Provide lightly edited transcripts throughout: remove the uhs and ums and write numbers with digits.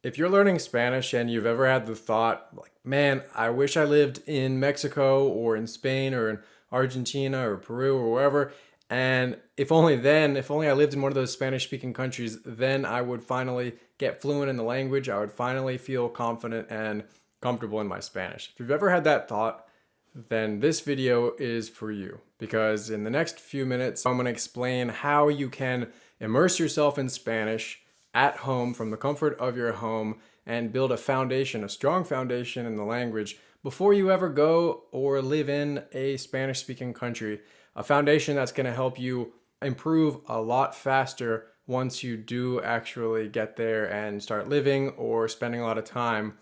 If you're learning Spanish and you've ever had the thought, like, man, I wish I lived in Mexico or in Spain or in Argentina or Peru or wherever, and if only then, if only I lived in one of those Spanish speaking countries, then I would finally get fluent in the language. I would finally feel confident and comfortable in my Spanish. If you've ever had that thought, then this video is for you, because in the next few minutes, I'm going to explain how you can immerse yourself in Spanish at home from the comfort of your home and build a foundation, a strong foundation in the language before you ever go or live in a Spanish speaking country. A foundation that's going to help you improve a lot faster once you do actually get there and start living or spending a lot of time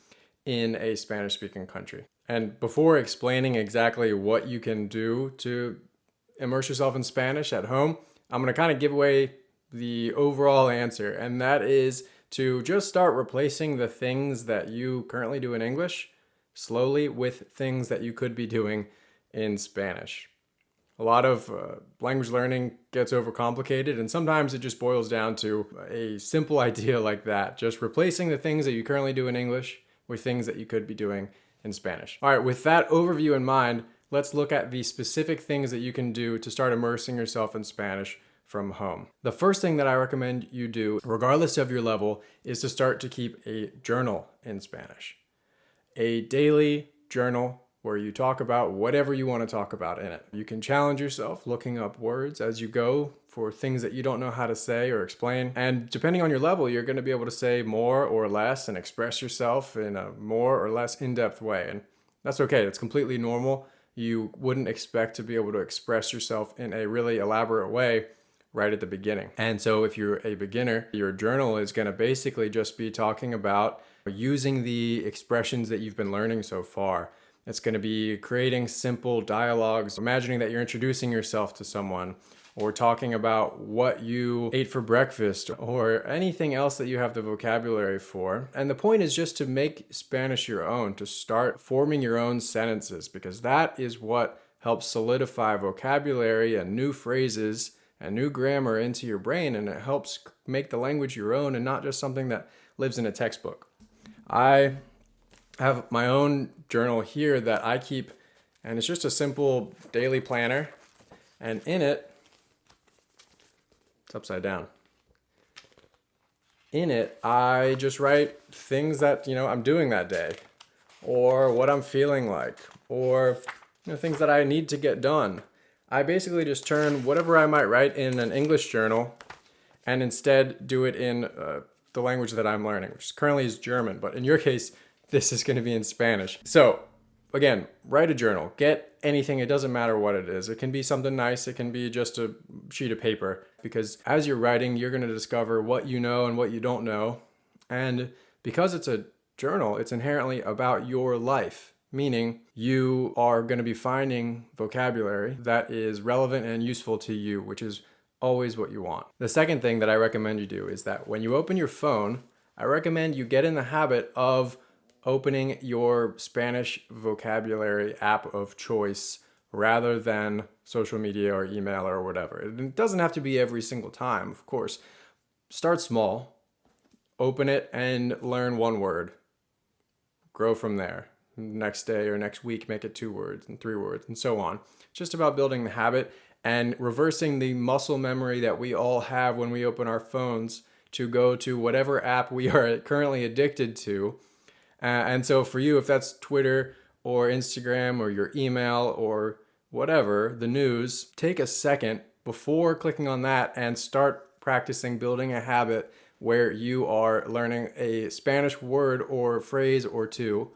in a Spanish speaking country. And before explaining exactly what you can do to immerse yourself in Spanish at home, I'm going to kind of give away the overall answer, and that is to just start replacing the things that you currently do in English slowly with things that you could be doing in Spanish. A lot of language learning gets overcomplicated, and sometimes it just boils down to a simple idea like that, just replacing the things that you currently do in English with things that you could be doing in Spanish. All right, with that overview in mind, let's look at the specific things that you can do to start immersing yourself in Spanish from home. The first thing that I recommend you do, regardless of your level, is to start to keep a journal in Spanish. A daily journal where you talk about whatever you want to talk about in it. You can challenge yourself looking up words as you go for things that you don't know how to say or explain. And depending on your level, you're going to be able to say more or less and express yourself in a more or less in-depth way. And that's okay. It's completely normal. You wouldn't expect to be able to express yourself in a really elaborate way right at the beginning. And so if you're a beginner, your journal is going to basically just be talking about using the expressions that you've been learning so far. It's going to be creating simple dialogues, imagining that you're introducing yourself to someone, or talking about what you ate for breakfast, or anything else that you have the vocabulary for. And the point is just to make Spanish your own, to start forming your own sentences, because that is what helps solidify vocabulary and new phrases and new grammar into your brain, and it helps make the language your own and not just something that lives in a textbook. I have my own journal here that I keep, and it's just a simple daily planner, and in it, it's upside down. In it, I just write things that, I'm doing that day, or what I'm feeling like, or things that I need to get done. I basically just turn whatever I might write in an English journal and instead do it in the language that I'm learning, which currently is German, but in your case, this is going to be in Spanish. So again, write a journal, get anything, it doesn't matter what it is. It can be something nice, it can be just a sheet of paper, because as you're writing, you're going to discover what you know and what you don't know. And because it's a journal, it's inherently about your life. Meaning you are going to be finding vocabulary that is relevant and useful to you, which is always what you want. The second thing that I recommend you do is that when you open your phone, I recommend you get in the habit of opening your Spanish vocabulary app of choice rather than social media or email or whatever. It doesn't have to be every single time, of course. Start small, open it and learn one word. Grow from there. Next day or next week, make it 2 words and 3 words and so on. It's just about building the habit and reversing the muscle memory that we all have when we open our phones to go to whatever app we are currently addicted to. And so for you, if that's Twitter or Instagram or your email or whatever, the news, take a second before clicking on that and start practicing building a habit where you are learning a Spanish word or phrase or two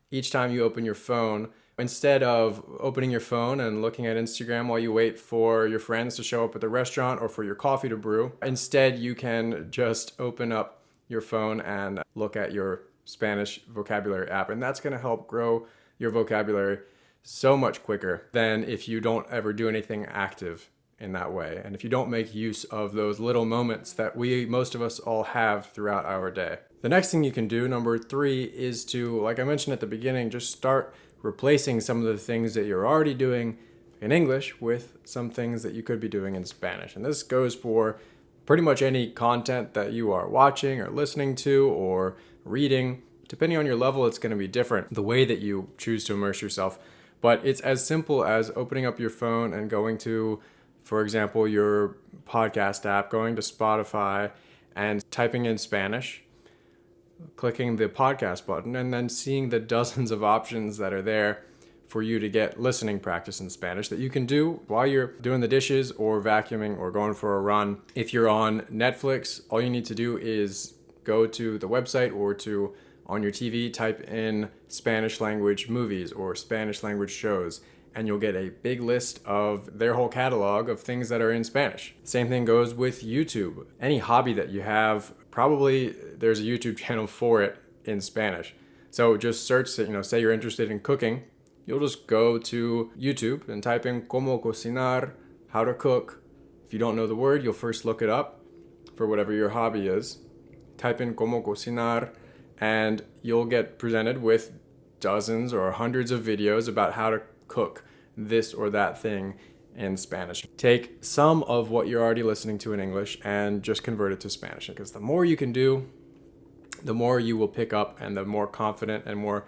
each time you open your phone. Instead of opening your phone and looking at Instagram while you wait for your friends to show up at the restaurant or for your coffee to brew, instead you can just open up your phone and look at your Spanish vocabulary app. And that's going to help grow your vocabulary so much quicker than if you don't ever do anything active in that way. And if you don't make use of those little moments that most of us all have throughout our day. The next thing you can do, number 3, is to, like I mentioned at the beginning, just start replacing some of the things that you're already doing in English with some things that you could be doing in Spanish. And this goes for pretty much any content that you are watching or listening to or reading. Depending on your level, it's going to be different, the way that you choose to immerse yourself. But it's as simple as opening up your phone and going to, for example, your podcast app, going to Spotify and typing in Spanish, clicking the podcast button, and then seeing the dozens of options that are there for you to get listening practice in Spanish that you can do while you're doing the dishes or vacuuming or going for a run. If you're on Netflix, all you need to do is go to the website or to on your TV, type in Spanish language movies or Spanish language shows, and you'll get a big list of their whole catalog of things that are in Spanish. Same thing goes with YouTube. Any hobby that you have, probably there's a YouTube channel for it in Spanish. So just search, say you're interested in cooking, you'll just go to YouTube and type in como cocinar, how to cook. If you don't know the word, you'll first look it up for whatever your hobby is. Type in como cocinar, and you'll get presented with dozens or hundreds of videos about how to cook this or that thing in Spanish. Take some of what you're already listening to in English and just convert it to Spanish, because the more you can do, the more you will pick up, and the more confident and more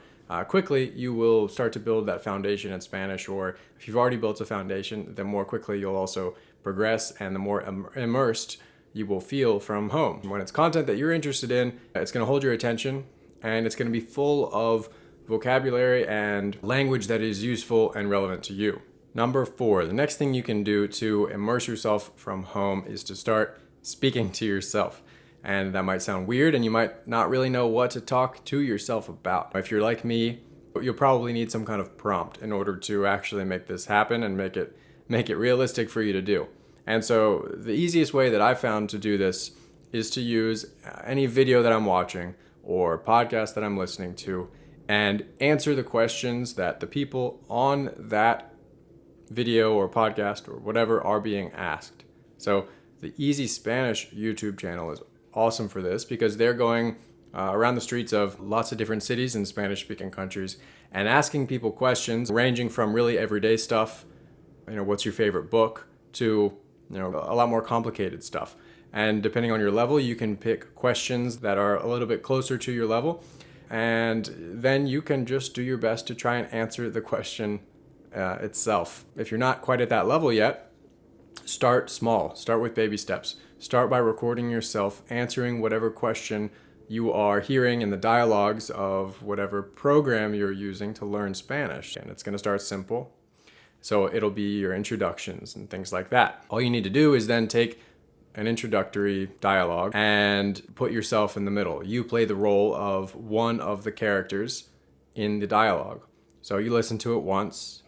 quickly you will start to build that foundation in Spanish. Or if you've already built a foundation, the more quickly you'll also progress, and the more immersed you will feel from home. When it's content that you're interested in, it's going to hold your attention, and it's going to be full of vocabulary and language that is useful and relevant to you. Number 4, the next thing you can do to immerse yourself from home is to start speaking to yourself. And that might sound weird, and you might not really know what to talk to yourself about. If you're like me, you'll probably need some kind of prompt in order to actually make this happen and make it realistic for you to do. And so the easiest way that I found to do this is to use any video that I'm watching or podcast that I'm listening to and answer the questions that the people on that video or podcast or whatever are being asked. So the Easy Spanish YouTube channel is awesome for this, because they're going around the streets of lots of different cities in Spanish-speaking countries and asking people questions ranging from really everyday stuff, what's your favorite book, to a lot more complicated stuff. And depending on your level, you can pick questions that are a little bit closer to your level, and then you can just do your best to try and answer the question itself. If you're not quite at that level yet, start small. Start with baby steps. Start by recording yourself answering whatever question you are hearing in the dialogues of whatever program you're using to learn Spanish. And it's going to start simple. So it'll be your introductions and things like that. All you need to do is then take an introductory dialogue and put yourself in the middle. You play the role of one of the characters in the dialogue. So you listen to it once,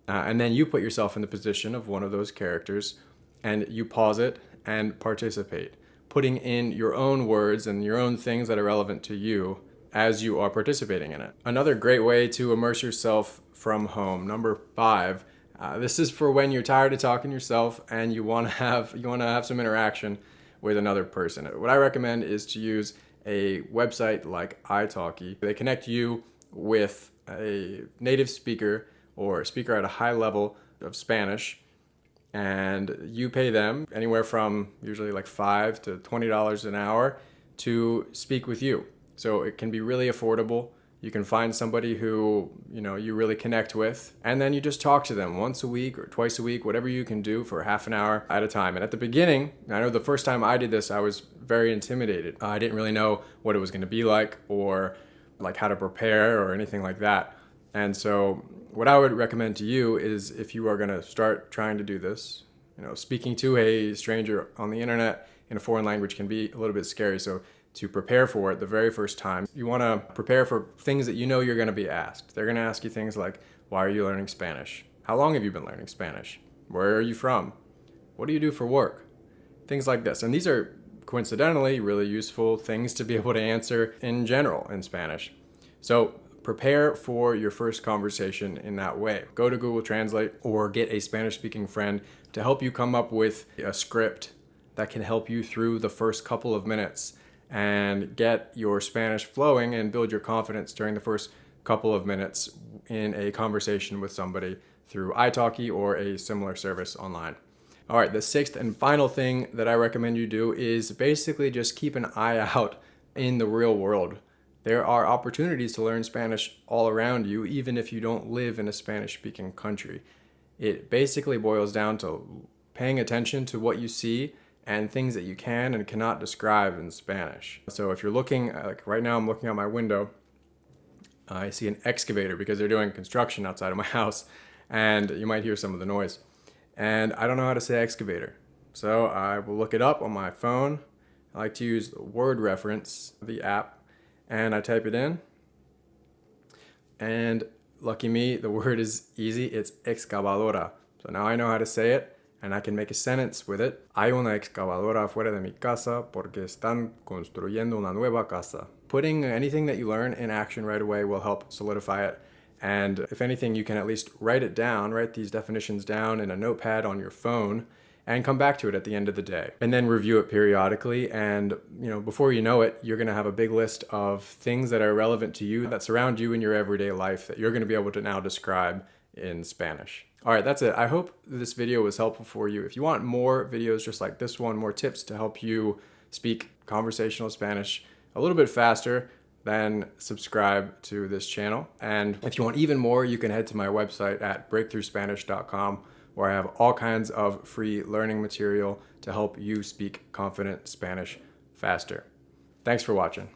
and then you put yourself in the position of one of those characters, and you pause it and participate, putting in your own words and your own things that are relevant to you as you are participating in it. Another great way to immerse yourself from home, number 5, this is for when you're tired of talking to yourself and you want to have some interaction with another person. What I recommend is to use a website like italki. They connect you with a native speaker or a speaker at a high level of Spanish, and you pay them anywhere from usually like $5 to $20 an hour to speak with you. So it can be really affordable. You can find somebody who, you really connect with, and then you just talk to them once a week or twice a week, whatever you can do for half an hour at a time. And at the beginning, I know the first time I did this, I was very intimidated. I didn't really know what it was going to be like, or like how to prepare or anything like that. And so what I would recommend to you is, if you are going to start trying to do this, speaking to a stranger on the internet in a foreign language can be a little bit scary. So to prepare for it the very first time, you want to prepare for things that you're going to be asked. They're going to ask you things like, why are you learning Spanish? How long have you been learning Spanish? Where are you from? What do you do for work? Things like this. And these are coincidentally really useful things to be able to answer in general in Spanish. So prepare for your first conversation in that way. Go to Google Translate or get a Spanish-speaking friend to help you come up with a script that can help you through the first couple of minutes and get your Spanish flowing and build your confidence during the first couple of minutes in a conversation with somebody through italki or a similar service online. All right, the 6th and final thing that I recommend you do is basically just keep an eye out in the real world. there are opportunities to learn Spanish all around you, even if you don't live in a Spanish-speaking country. It basically boils down to paying attention to what you see and things that you can and cannot describe in Spanish. So if you're looking, like right now I'm looking out my window, I see an excavator because they're doing construction outside of my house, and you might hear some of the noise. And I don't know how to say excavator, so I will look it up on my phone. I like to use the word reference, the app, and I type it in. And lucky me, the word is easy, it's excavadora. So now I know how to say it, and I can make a sentence with it. Hay una excavadora fuera de mi casa porque están construyendo una nueva casa. Putting anything that you learn in action right away will help solidify it. And if anything, you can at least write it down, write these definitions down in a notepad on your phone, and come back to it at the end of the day. And then review it periodically, and before you know it, you're gonna have a big list of things that are relevant to you, that surround you in your everyday life, that you're gonna be able to now describe in Spanish. All right, that's it. I hope this video was helpful for you. If you want more videos just like this one, more tips to help you speak conversational Spanish a little bit faster, then subscribe to this channel. And if you want even more, you can head to my website at breakthroughspanish.com, where I have all kinds of free learning material to help you speak confident Spanish faster. Thanks for watching.